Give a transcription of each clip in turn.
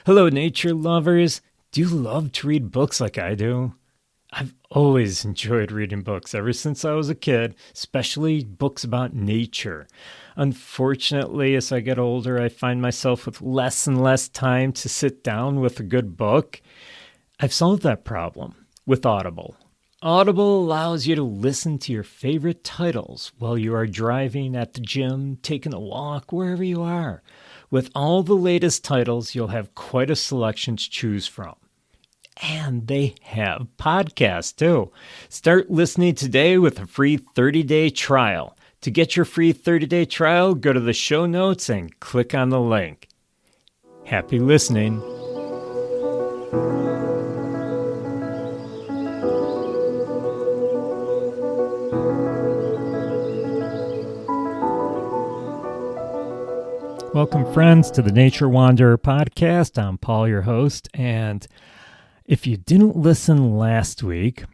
Hello, nature lovers. Do you love to read books like I do? I've always enjoyed reading books ever since I was a kid, especially books about nature. Unfortunately, as I get older, I find myself with less and less time to sit down with a good book. I've solved that problem with Audible. Audible allows you to listen to your favorite titles while you are driving, at the gym, taking a walk, wherever you are. With all the latest titles, you'll have quite a selection to choose from. And they have podcasts too. Start listening today with a free 30-day trial. To get your free 30-day trial, go to the show notes and click on the link. Happy listening. Welcome, friends, to the Nature Wanderer podcast. I'm Paul, your host, and if you didn't listen last week,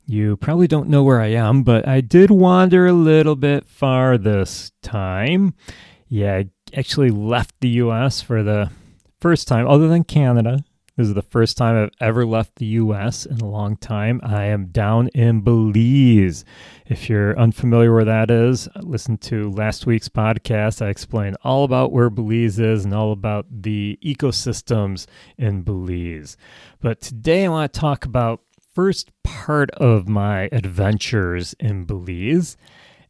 you probably don't know where I am, but I did wander a little bit far this time. Yeah, I actually left the U.S. for the first time, other than Canada. This is the first time I've ever left the U.S. in a long time. I am down in Belize. If you're unfamiliar where that is, listen to last week's podcast. I explained all about where Belize is and all about the ecosystems in Belize. But today I want to talk about first part of my adventures in Belize.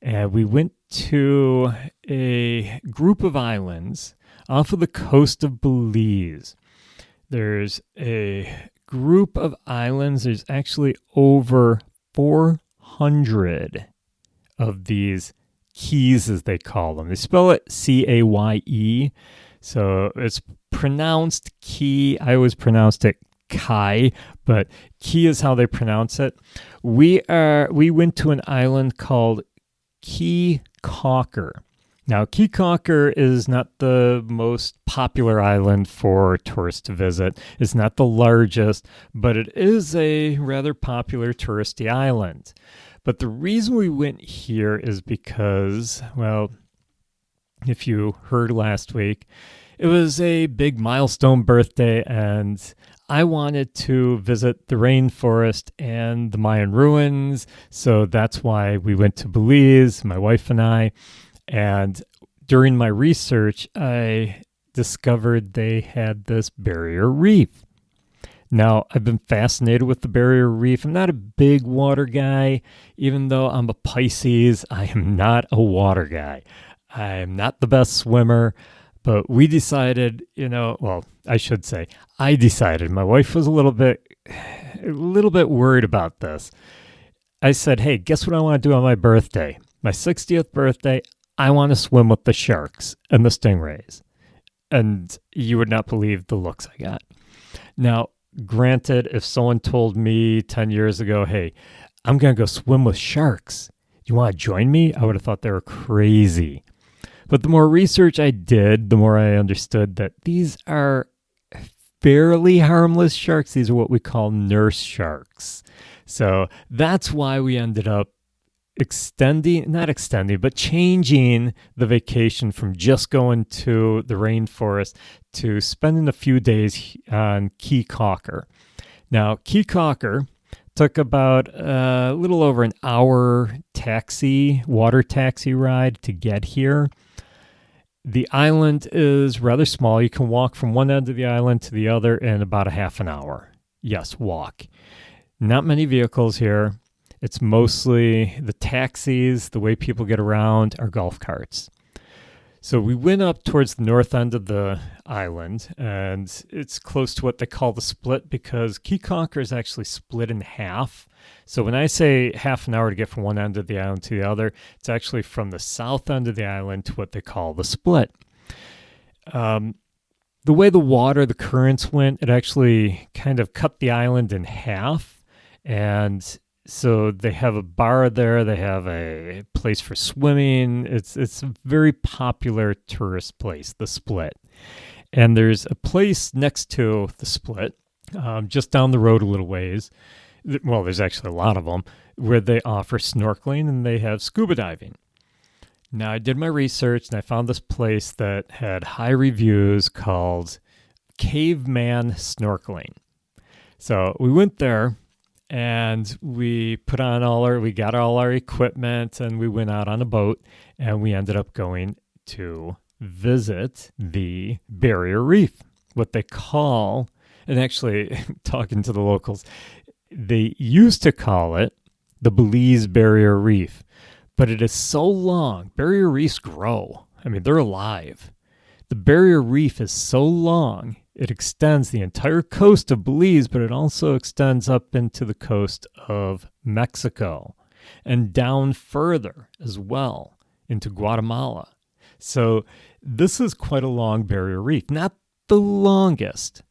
We went to a group of islands off of the coast of Belize. There's a group of islands. There's actually over 400 of these keys, as they call them. They spell it C-A-Y-E. So it's pronounced key. I always pronounced it Kai, but key is how they pronounce it. We went to an island called Key Caulker. Now, Key Caulker is not the most popular island for tourists to visit. It's not the largest, but it is a rather popular touristy island. But the reason we went here is because, well, if you heard last week, it was a big milestone birthday, and I wanted to visit the rainforest and the Mayan ruins, so that's why we went to Belize, my wife and I. And during my research, I discovered they had this barrier reef. Now, I've been fascinated with the barrier reef. I'm not a big water guy. Even though I'm a Pisces, I am not a water guy. I'm not the best swimmer. But we decided, I decided. My wife was a little bit worried about this. I said, hey, guess what I want to do on my birthday? My 60th birthday, I want to swim with the sharks and the stingrays. And you would not believe the looks I got. Now, granted, if someone told me 10 years ago, hey, I'm going to go swim with sharks, you want to join me? I would have thought they were crazy. But the more research I did, the more I understood that these are fairly harmless sharks. These are what we call nurse sharks. So that's why we ended up changing the vacation from just going to the rainforest to spending a few days on Key Caulker. Now, Key Caulker took about a little over an hour water taxi ride to get here. The island is rather small. You can walk from one end of the island to the other in about a half an hour. Yes, walk. Not many vehicles here. It's mostly the taxis. The way people get around are golf carts. So we went up towards the north end of the island, and it's close to what they call the split because Key Caulker is actually split in half. So when I say half an hour to get from one end of the island to the other, it's actually from the south end of the island to what they call the split. The way the currents went, it actually kind of cut the island in half, and so they have a bar there. They have a place for swimming. It's a very popular tourist place, the Split. And there's a place next to the Split, just down the road a little ways. Well, there's actually a lot of them, where they offer snorkeling and they have scuba diving. Now, I did my research and I found this place that had high reviews called caveman snorkeling. So we went there and we got all our equipment and we went out on a boat and we ended up going to visit the Barrier Reef, what they call, and actually talking to the locals, they used to call it the Belize Barrier Reef, but it is so long. Barrier reefs grow. I mean, they're alive. The Barrier Reef is so long, it extends the entire coast of Belize, but it also extends up into the coast of Mexico and down further as well into Guatemala. So this is quite a long barrier reef, not the longest.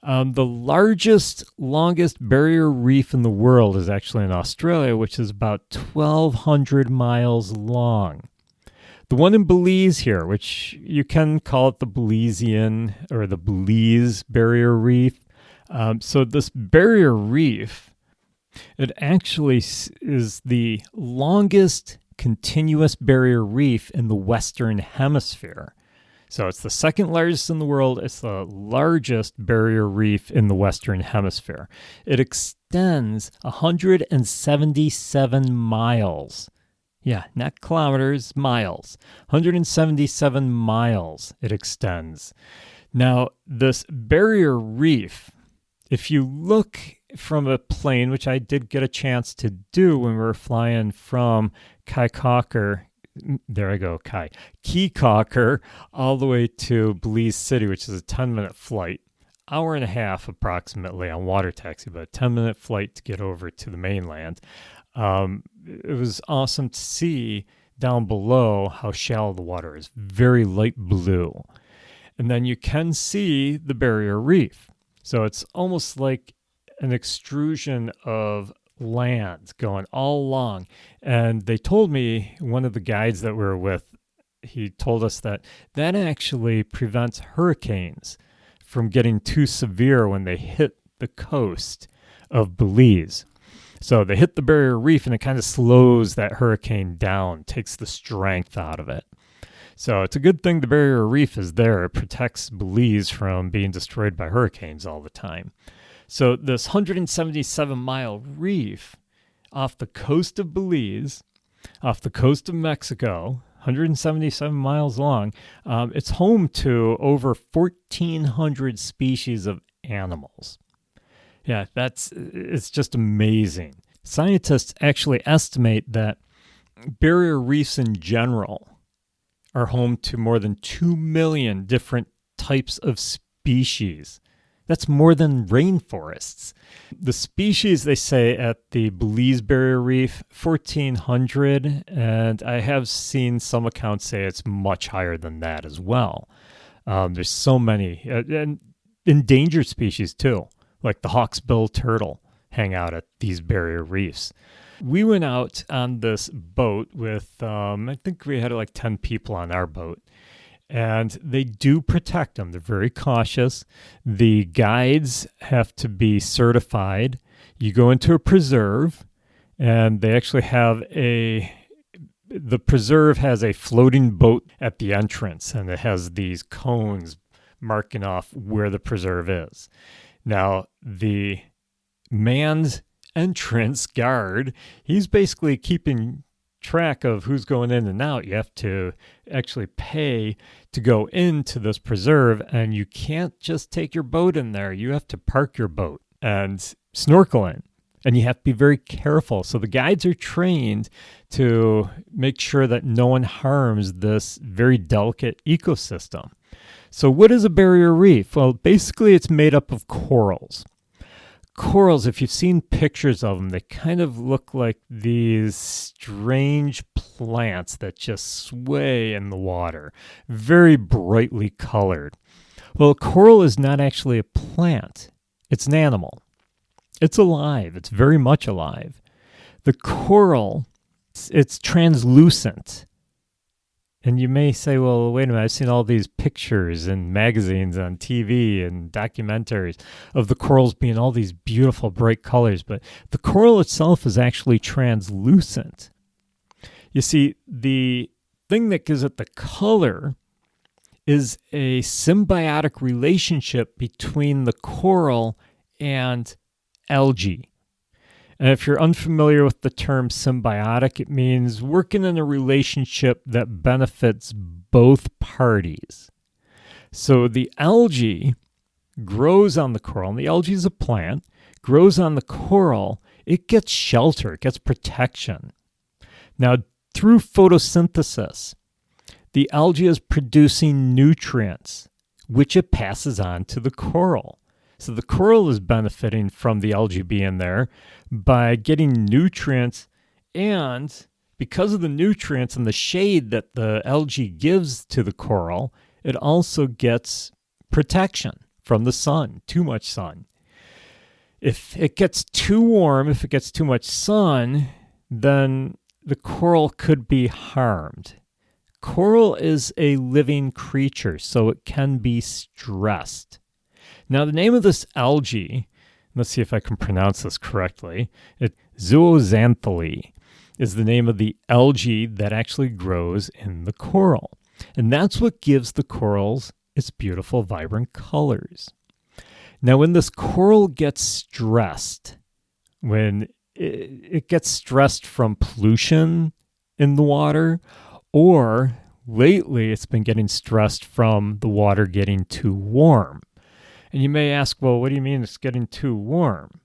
The longest barrier reef in the world is actually in Australia, which is about 1,200 miles long. The one in Belize here, which you can call it the Belizean or the Belize Barrier Reef. So this barrier reef, it actually is the longest continuous barrier reef in the Western Hemisphere. So it's the second largest in the world. It's the largest barrier reef in the Western Hemisphere. It extends 177 miles. Yeah, not kilometers, miles. 177 miles it extends. Now, this barrier reef, if you look from a plane, which I did get a chance to do when we were flying from Keycacher all the way to Belize City, which is a 10-minute flight, hour and a half approximately on water taxi, but a 10-minute flight to get over to the mainland. It was awesome to see down below how shallow the water is, very light blue. And then you can see the barrier reef. So it's almost like an extrusion of land going all along. And they told me, one of the guides that we were with, he told us that actually prevents hurricanes from getting too severe when they hit the coast of Belize. So they hit the barrier reef and it kind of slows that hurricane down, takes the strength out of it. So it's a good thing the barrier reef is there. It protects Belize from being destroyed by hurricanes all the time. So this 177-mile reef off the coast of Belize, off the coast of Mexico, 177 miles long, it's home to over 1,400 species of animals. Yeah, it's just amazing. Scientists actually estimate that barrier reefs in general are home to more than 2 million different types of species. That's more than rainforests. The species, they say, at the Belize Barrier Reef, 1,400, and I have seen some accounts say it's much higher than that as well. There's so many, and endangered species too, like the hawksbill turtle hang out at these barrier reefs. We went out on this boat with, I think we had like 10 people on our boat, and they do protect them. They're very cautious. The guides have to be certified. You go into a preserve, and they actually have the preserve has a floating boat at the entrance, and it has these cones marking off where the preserve is. Now, the manned entrance guard, he's basically keeping track of who's going in and out. You have to actually pay to go into this preserve, and you can't just take your boat in there. You have to park your boat and snorkel in, and you have to be very careful. So the guides are trained to make sure that no one harms this very delicate ecosystem. So what is a barrier reef? Well, basically it's made up of corals. Corals, if you've seen pictures of them, they kind of look like these strange plants that just sway in the water, very brightly colored. Well, a coral is not actually a plant. It's an animal. It's alive. It's very much alive. The coral, it's translucent. And you may say, well, wait a minute, I've seen all these pictures in magazines, on TV, and documentaries of the corals being all these beautiful, bright colors. But the coral itself is actually translucent. You see, the thing that gives it the color is a symbiotic relationship between the coral and algae. And if you're unfamiliar with the term symbiotic, it means working in a relationship that benefits both parties. So the algae grows on the coral, and the algae is a plant, grows on the coral, it gets shelter, it gets protection. Now, through photosynthesis, the algae is producing nutrients, which it passes on to the coral. So the coral is benefiting from the algae being there by getting nutrients, and because of the nutrients and the shade that the algae gives to the coral, it also gets protection from the sun, too much sun. If it gets too warm, if it gets too much sun, then the coral could be harmed. Coral is a living creature, so it can be stressed. Now, the name of this algae, let's see if I can pronounce this correctly, zooxanthellae is the name of the algae that actually grows in the coral. And that's what gives the corals its beautiful, vibrant colors. Now, when this coral gets stressed, when it gets stressed from pollution in the water, or lately it's been getting stressed from the water getting too warm. And you may ask, well, what do you mean it's getting too warm?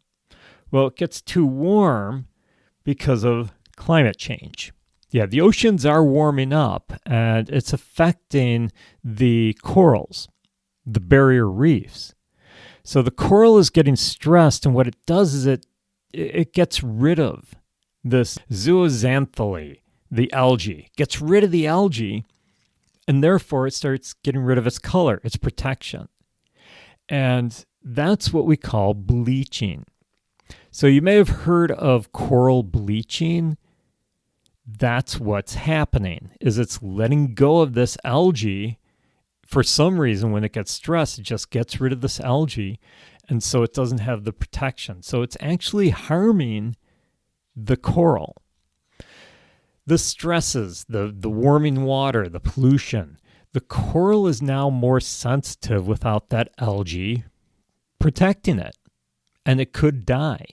Well, it gets too warm because of climate change. Yeah, the oceans are warming up, and it's affecting the corals, the barrier reefs. So the coral is getting stressed, and what it does is it gets rid of this zooxanthellae, the algae, gets rid of the algae, and therefore it starts getting rid of its color, its protection. And that's what we call bleaching. So you may have heard of coral bleaching. That's what's happening, is it's letting go of this algae. For some reason, when it gets stressed, it just gets rid of this algae, and so it doesn't have the protection. So it's actually harming the coral. The stresses, the warming water, the pollution, the coral is now more sensitive without that algae protecting it, and it could die.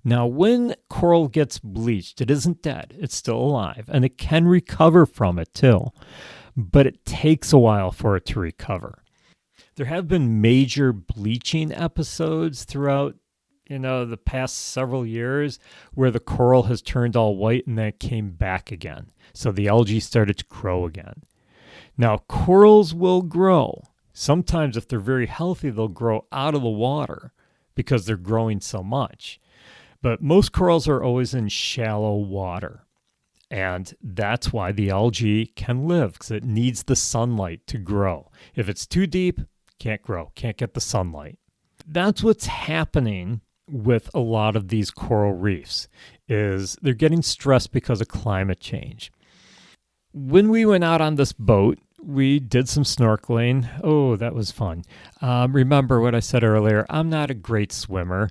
Now, when coral gets bleached, it isn't dead. It's still alive, and it can recover from it too, but it takes a while for it to recover. There have been major bleaching episodes throughout the past several years where the coral has turned all white and then it came back again. So the algae started to grow again. Now, corals will grow. Sometimes if they're very healthy, they'll grow out of the water because they're growing so much. But most corals are always in shallow water. And that's why the algae can live, because it needs the sunlight to grow. If it's too deep, can't grow, can't get the sunlight. That's what's happening with a lot of these coral reefs, is they're getting stressed because of climate change. When we went out on this boat, we did some snorkeling. Oh, that was fun. Remember what I said earlier, I'm not a great swimmer.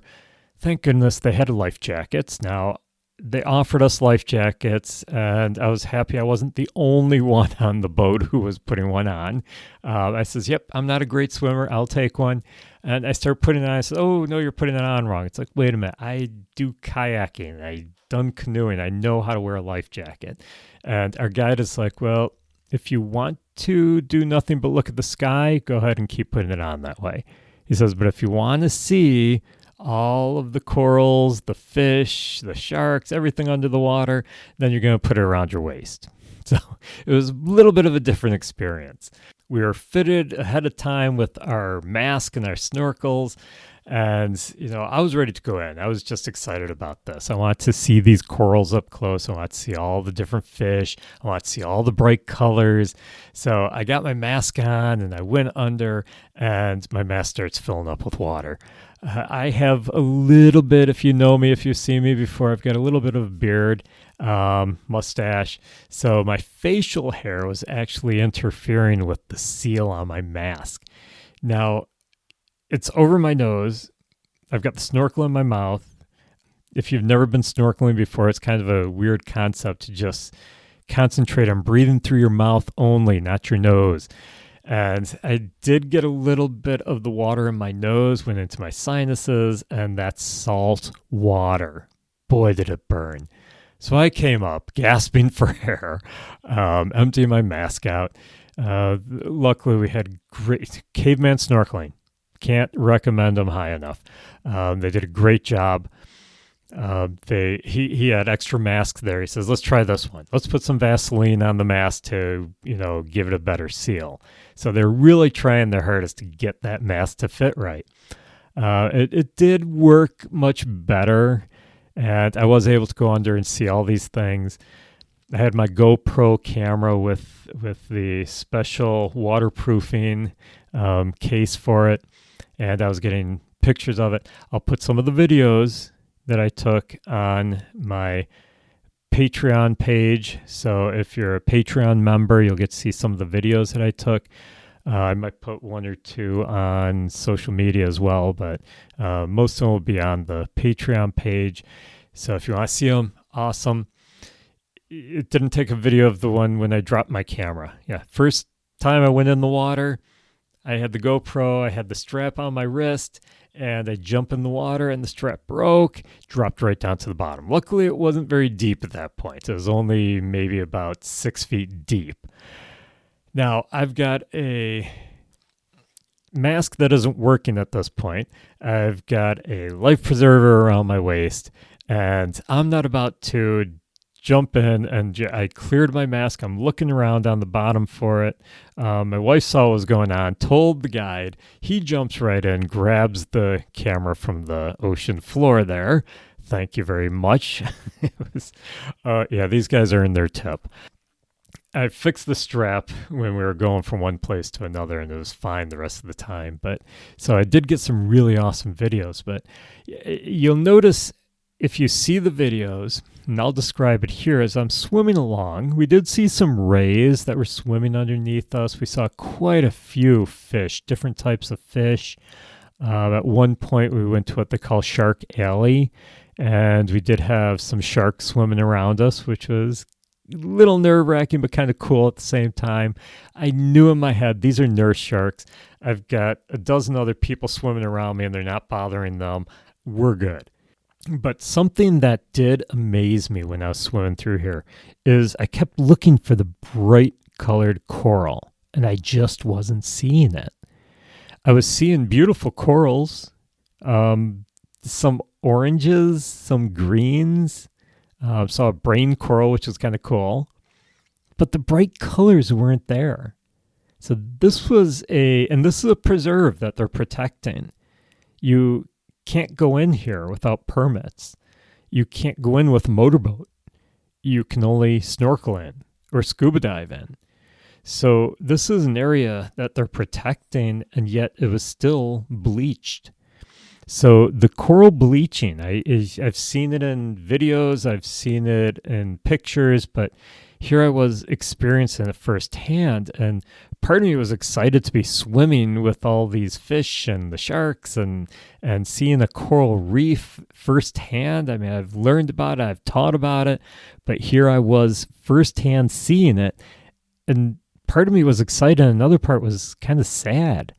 Thank goodness they had life jackets. Now, they offered us life jackets, and I was happy I wasn't the only one on the boat who was putting one on. I says, yep, I'm not a great swimmer. I'll take one. And I started putting it on. I said, oh, no, you're putting it on wrong. It's like, wait a minute. I do kayaking. I've done canoeing. I know how to wear a life jacket. And our guide is like, well, if you want to do nothing but look at the sky, go ahead and keep putting it on that way. He says, but if you want to see all of the corals, the fish, the sharks, everything under the water, then you're going to put it around your waist. So it was a little bit of a different experience. We were fitted ahead of time with our mask and our snorkels. And, I was ready to go in. I was just excited about this. I want to see these corals up close. I want to see all the different fish. I want to see all the bright colors. So I got my mask on and I went under, and my mask starts filling up with water. I have a little bit, if you know me, if you've seen me before, I've got a little bit of a beard, mustache. So my facial hair was actually interfering with the seal on my mask. Now, it's over my nose. I've got the snorkel in my mouth. If you've never been snorkeling before, it's kind of a weird concept to just concentrate on breathing through your mouth only, not your nose. And I did get a little bit of the water in my nose, went into my sinuses, and that's salt water. Boy, did it burn. So I came up, gasping for air, emptying my mask out. Luckily, we had great caveman snorkeling. Can't recommend them high enough. They did a great job. He had extra masks there. He says, let's try this one. Let's put some Vaseline on the mask to, give it a better seal. So they're really trying their hardest to get that mask to fit right. It did work much better, and I was able to go under and see all these things. I had my GoPro camera with the special waterproofing case for it, and I was getting pictures of it. I'll put some of the videos that I took on my Patreon page. So if you're a Patreon member, you'll get to see some of the videos that I took. I might put one or two on social media as well, but most of them will be on the Patreon page. So if you want to see them, awesome. It didn't take a video of the one when I dropped my camera. Yeah, first time I went in the water, I had the GoPro, I had the strap on my wrist, and I jumped in the water and the strap broke, dropped right down to the bottom. Luckily, it wasn't very deep at that point. It was only maybe about 6 feet deep. Now, I've got a mask that isn't working at this point. I've got a life preserver around my waist, and I'm not about to jump in, and I cleared my mask. I'm looking around on the bottom for it. My wife saw what was going on, told the guide. He jumps right in, grabs the camera from the ocean floor there. Thank you very much. These guys earned their tip. I fixed the strap when we were going from one place to another, and it was fine the rest of the time. But so I did get some really awesome videos. But you'll notice if you see the videos, and I'll describe it here as I'm swimming along. We did see some rays that were swimming underneath us. We saw quite a few fish, different types of fish. At one point, we went to what they call Shark Alley, and we did have some sharks swimming around us, which was a little nerve-wracking, but kind of cool at the same time. I knew in my head, these are nurse sharks. I've got a dozen other people swimming around me, and they're not bothering them. We're good. But something that did amaze me when I was swimming through here is I kept looking for the bright colored coral, and I just wasn't seeing it. I was seeing beautiful corals, some oranges, some greens, saw a brain coral, which was kind of cool, but the bright colors weren't there. So this is a preserve that they're protecting. You can't go in here without permits. You can't go in with a motorboat. You can only snorkel in or scuba dive in. So this is an area that they're protecting, and yet it was still bleached. So the coral bleaching, I've seen it in videos, I've seen it in pictures, but here I was experiencing it firsthand, and part of me was excited to be swimming with all these fish and the sharks and seeing a coral reef firsthand. I mean, I've learned about it, I've taught about it, but here I was firsthand seeing it, and part of me was excited, and another part was kind of sad.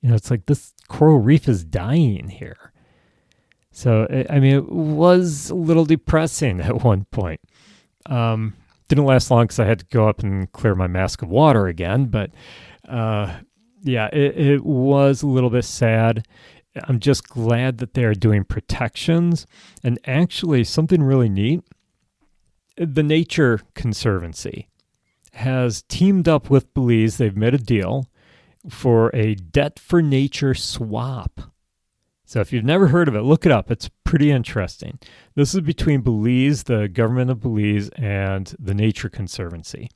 It's like this coral reef is dying here. So, it was a little depressing at one point. Didn't last long because I had to go up and clear my mask of water again. But it was a little bit sad. I'm just glad that they are doing protections. And actually, something really neat, the Nature Conservancy has teamed up with Belize. They've made a deal for a Debt for Nature swap. So if you've never heard of it, look it up. It's pretty interesting. This is between Belize, the government of Belize, and the Nature Conservancy.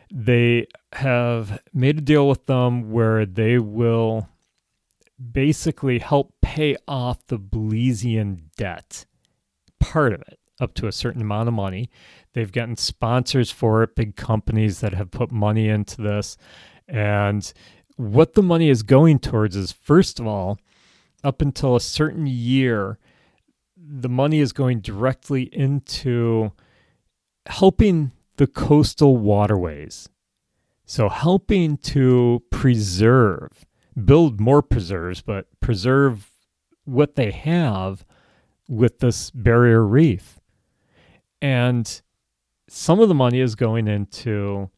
They have made a deal with them where they will basically help pay off the Belizean debt, part of it, up to a certain amount of money. They've gotten sponsors for it, big companies that have put money into this. And what the money is going towards is, first of all, up until a certain year, the money is going directly into helping the coastal waterways. So helping to build more preserves, but preserve what they have with this barrier reef. And some of the money is going into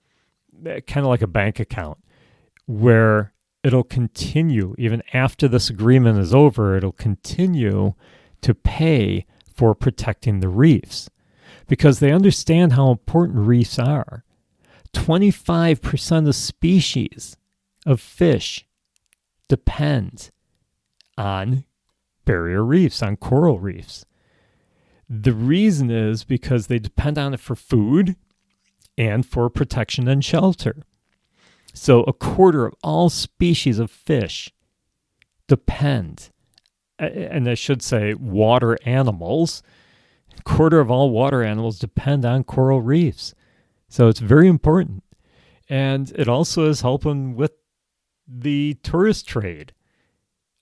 kind of like a bank account where it'll continue, even after this agreement is over, it'll continue to pay for protecting the reefs because they understand how important reefs are. 25% of species of fish depend on barrier reefs, on coral reefs. The reason is because they depend on it for food and for protection and shelter. So a quarter of all species of fish depend, and I should say water animals, a quarter of all water animals depend on coral reefs. So it's very important. And it also is helping with the tourist trade.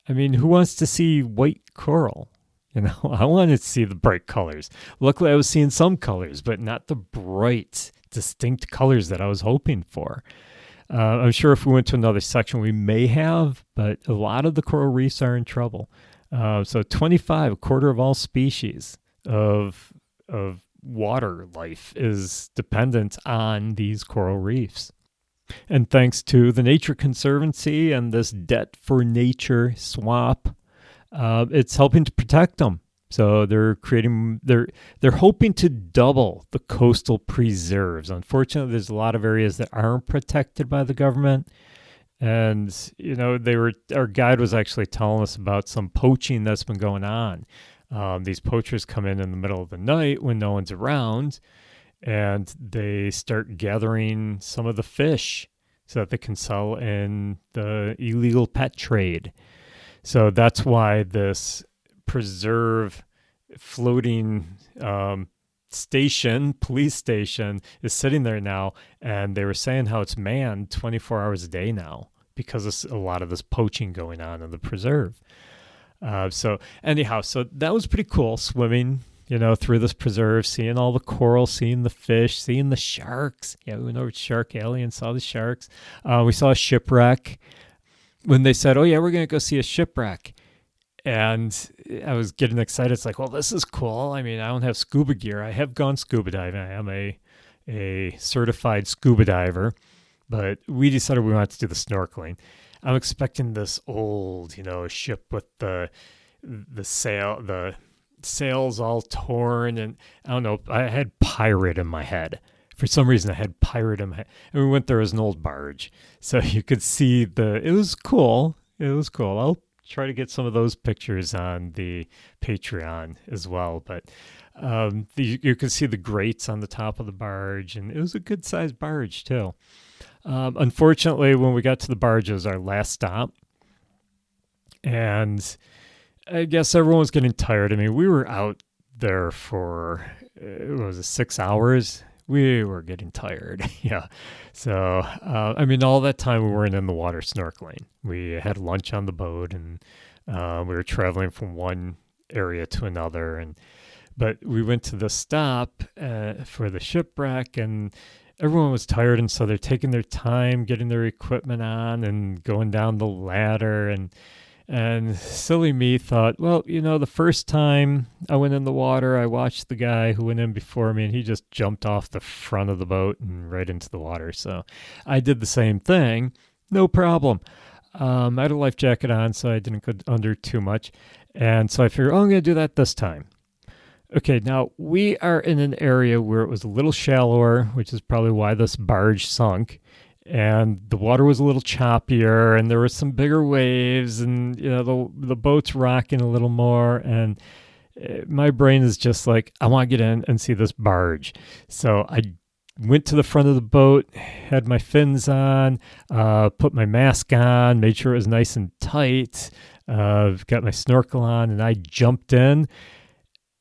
I mean, who wants to see white coral? I wanted to see the bright colors. Luckily, I was seeing some colors, but not the bright, distinct colors that I was hoping for. I'm sure if we went to another section, we may have, but a lot of the coral reefs are in trouble. So 25, a quarter of all species of water life is dependent on these coral reefs. And thanks to the Nature Conservancy and this Debt for Nature swap, it's helping to protect them. So they're hoping to double the coastal preserves. Unfortunately, there's a lot of areas that aren't protected by the government. And, our guide was actually telling us about some poaching that's been going on. These poachers come in the middle of the night when no one's around, and they start gathering some of the fish so that they can sell in the illegal pet trade. So that's why this preserve floating police station is sitting there now, and they were saying how it's manned 24 hours a day now because of a lot of this poaching going on in the preserve. So that was pretty cool, swimming, through this preserve, seeing all the coral, seeing the fish, seeing the sharks. Yeah, we went over to Shark Alley and saw the sharks. We saw a shipwreck. When they said, oh yeah, we're going to go see a shipwreck. And I was getting excited. It's like, well, this is cool. I mean, I don't have scuba gear. I have gone scuba diving. I am a certified scuba diver, but we decided we wanted to do the snorkeling. I'm expecting this old, ship with the sails all torn, and I don't know. I had pirate in my head. For some reason, I had pirate in my head. And we went there as an old barge, so you could see it was cool. It was cool. I'll try to get some of those pictures on the Patreon as well. But you could see the grates on the top of the barge, and it was a good-sized barge too. Unfortunately, when we got to the barge, it was our last stop. And I guess everyone was getting tired. I mean, we were out there for, 6 hours? We were getting tired. Yeah. So, all that time we weren't in the water snorkeling. We had lunch on the boat, and we were traveling from one area to another. But we went to the stop for the shipwreck, and everyone was tired, and so they're taking their time getting their equipment on and going down the ladder. And silly me thought, well, the first time I went in the water, I watched the guy who went in before me, and he just jumped off the front of the boat and right into the water. So I did the same thing. No problem. I had a life jacket on, so I didn't go under too much. And so I figured, I'm going to do that this time. Okay, now we are in an area where it was a little shallower, which is probably why this barge sunk. And the water was a little choppier, and there were some bigger waves, and the boat's rocking a little more. And my brain is just like, I want to get in and see this barge. So I went to the front of the boat, had my fins on, put my mask on, made sure it was nice and tight, got my snorkel on, and I jumped in.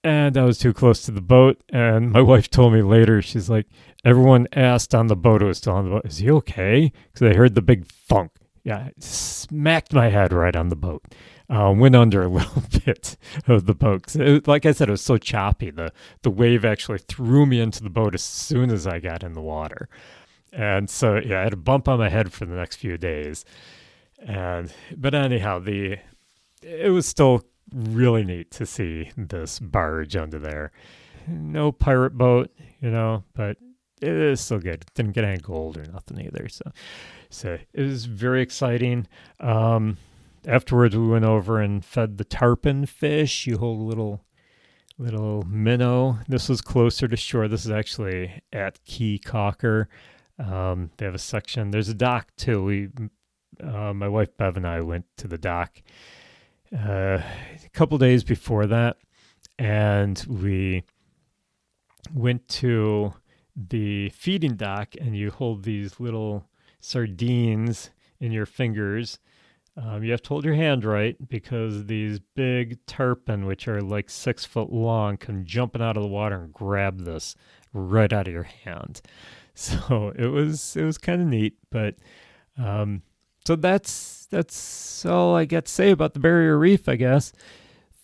And I was too close to the boat, and my wife told me later, she's like, everyone asked on the boat, who was still on the boat, is he okay? Because I heard the big thunk. Yeah, it smacked my head right on the boat. Went under a little bit of the boat. Like I said, it was so choppy. The wave actually threw me into the boat as soon as I got in the water. And so, yeah, I had a bump on my head for the next few days. But anyhow, it was still really neat to see this barge under there. No pirate boat, but it is still good. Didn't get any gold or nothing either. So it was very exciting. Afterwards, we went over and fed the tarpon fish. You hold a little minnow. This was closer to shore. This is actually at Key Cocker. They have a section. There's a dock too. My wife Bev and I went to the dock a couple days before that, and we went to the feeding dock, and you hold these little sardines in your fingers. You have to hold your hand right because these big tarpon, which are like 6 foot long, come jumping out of the water and grab this right out of your hand. So it was kind of neat, but so that's all I got to say about the Barrier Reef, I guess.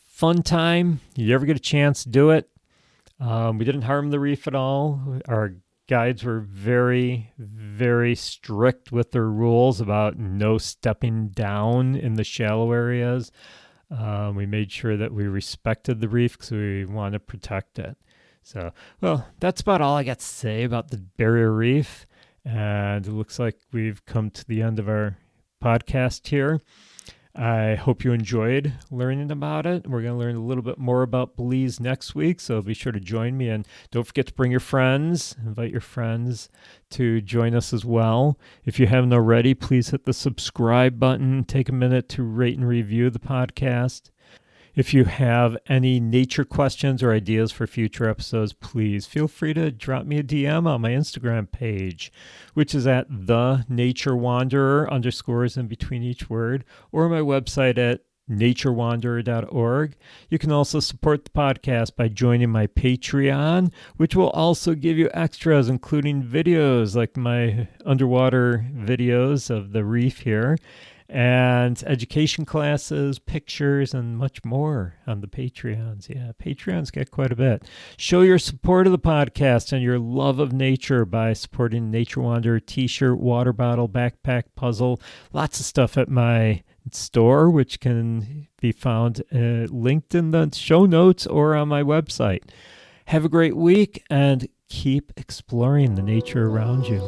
Fun time. You ever get a chance, do it. We didn't harm the reef at all. Our guides were very, very strict with their rules about no stepping down in the shallow areas. We made sure that we respected the reef because we want to protect it. So, well, that's about all I got to say about the Barrier Reef. And it looks like we've come to the end of our podcast here. I hope you enjoyed learning about it. We're going to learn a little bit more about Belize next week, so be sure to join me. And don't forget to bring your friends. Invite your friends to join us as well. If you haven't already, please hit the subscribe button. Take a minute to rate and review the podcast. If you have any nature questions or ideas for future episodes, please feel free to drop me a DM on my Instagram page, which is at @thenaturewanderer_ underscores in between each word, or my website at naturewanderer.org. You can also support the podcast by joining my Patreon, which will also give you extras, including videos like my underwater videos of the reef here, and education classes, pictures, and much more on the Patreons. Yeah, Patreons get quite a bit. Show your support of the podcast and your love of nature by supporting Nature Wanderer t-shirt, water bottle, backpack, puzzle, lots of stuff at my store, which can be found linked in the show notes or on my website. Have a great week and keep exploring the nature around you.